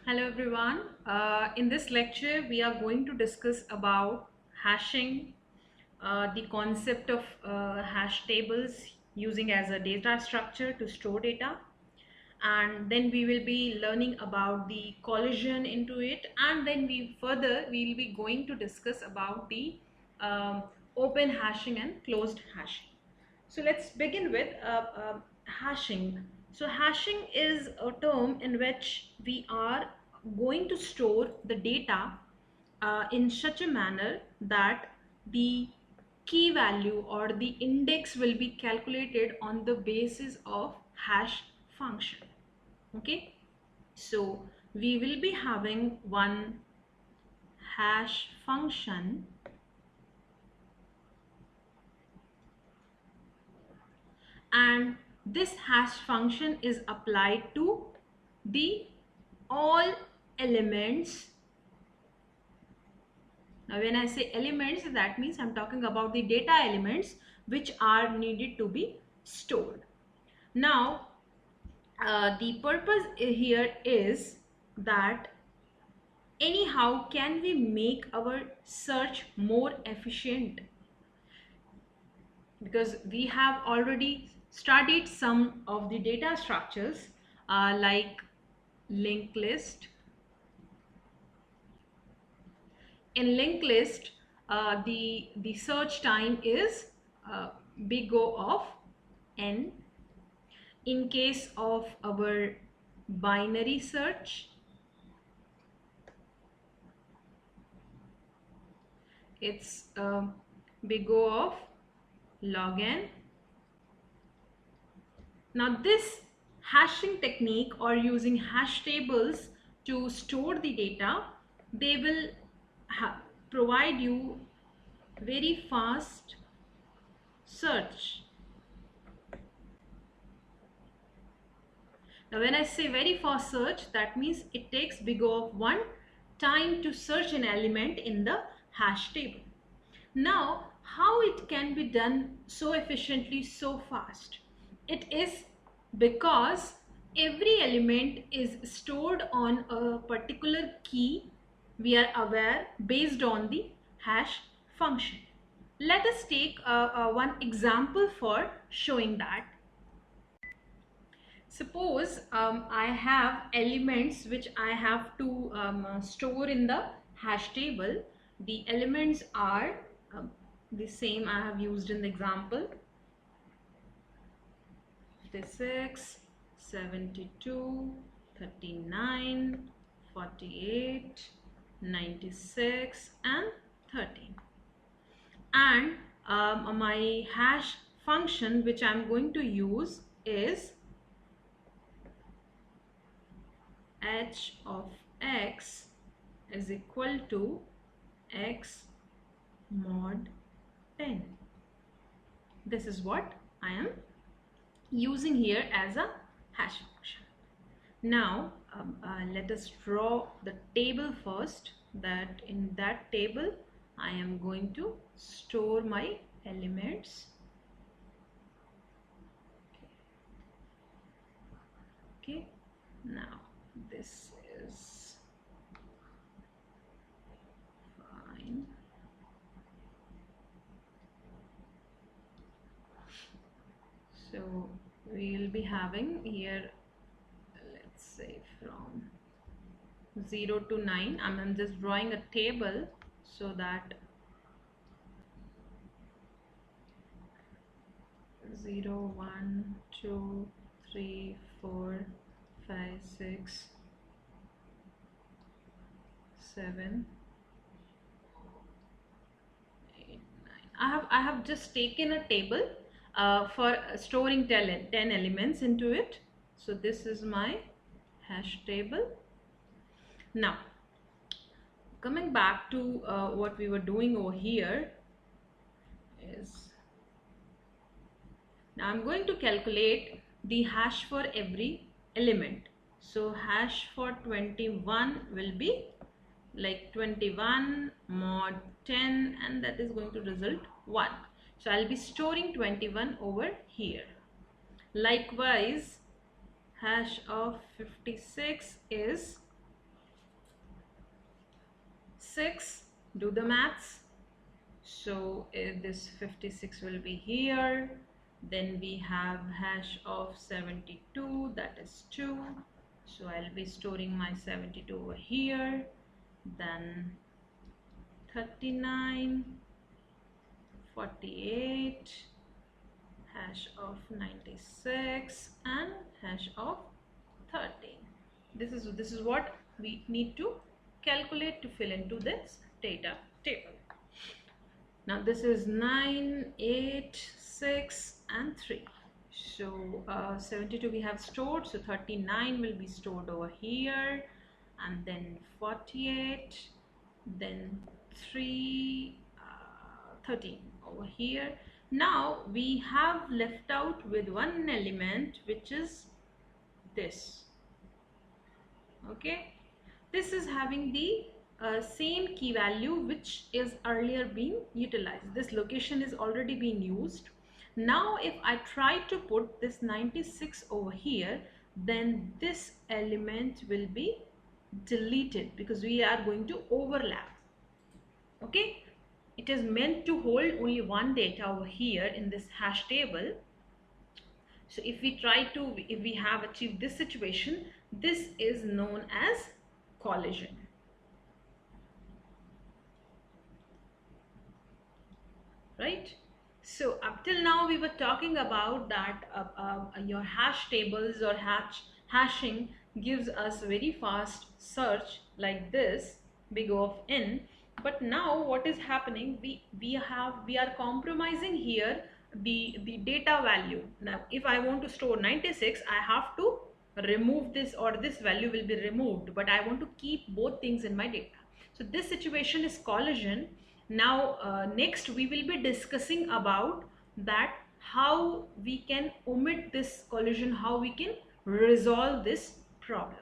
Hello everyone. In this lecture, we are going to discuss about hashing, the concept of hash tables using as a data structure to store data, and then we will be learning about the collision into it, and then we will be going to discuss about the um, open hashing and closed hashing. So let's begin with hashing. So hashing is a term in which we are going to store the data in such a manner that the key value or the index will be calculated on the basis of hash function. Okay, so we will be having one hash function, and this hash function is applied to the all elements. Now when I say elements, that means I'm talking about the data elements which are needed to be stored. Now the purpose here is that anyhow can we make our search more efficient, because we have already studied some of the data structures like linked list. In linked list, the search time is big O of n. In case of our binary search, it's big O of log n. Now this hashing technique, or using hash tables to store the data, they will provide you very fast search. Now when I say very fast search, that means it takes big O of 1 time to search an element in the hash table. Now how it can be done so efficiently, so fast? It is because every element is stored on a particular key, we are aware, based on the hash function. Let us take one example for showing that. Suppose I have elements which I have to store in the hash table. The elements are the same I have used in the example: 56, 72, 39, 48, 96 and 13. And my hash function which I am going to use is h of x is equal to x mod 10. This is what I am using here as a hash function. Now let us draw the table first, that in that table I am going to store my elements. Okay, now this is fine. So we will be having here, let's say from 0 to 9. I'm just drawing a table so that 0, 1, 2, 3, 4, 5, 6, 7, 8, 9. I have just taken a table for storing 10 elements into it. So this is my hash table. Now coming back to what we were doing over here is, now I'm going to calculate the hash for every element. So hash for 21 will be like 21 mod 10, and that is going to result 1. So I'll be storing 21 over here. Likewise, hash of 56 is 56. Do the maths. So this 56 will be here. Then we have hash of 72, that is 2. So I'll be storing my 72 over here. Then 39, 48, hash of 96, and hash of 13. This is what we need to calculate to fill into this data table. Now this is 9, 8, 6, and 3. So 72 we have stored, so 39 will be stored over here, and then 48, then 3, 13 over here. Now we have left out with one element, which is this. Okay, this is having the same key value which is earlier being utilized. This location is already being used. Now if I try to put this 96 over here, then this element will be deleted because we are going to overlap. Okay, it is meant to hold only one data over here in this hash table. So if we have achieved this situation, this is known as collision. Right? So up till now we were talking about that your hash tables or hashing gives us very fast search like this, big O of n. But now what is happening, we are compromising here the data value. Now if I want to store 96, I have to remove this, or this value will be removed, but I want to keep both things in my data. So this situation is collision. Now next we will be discussing about that how we can omit this collision, how we can resolve this problem.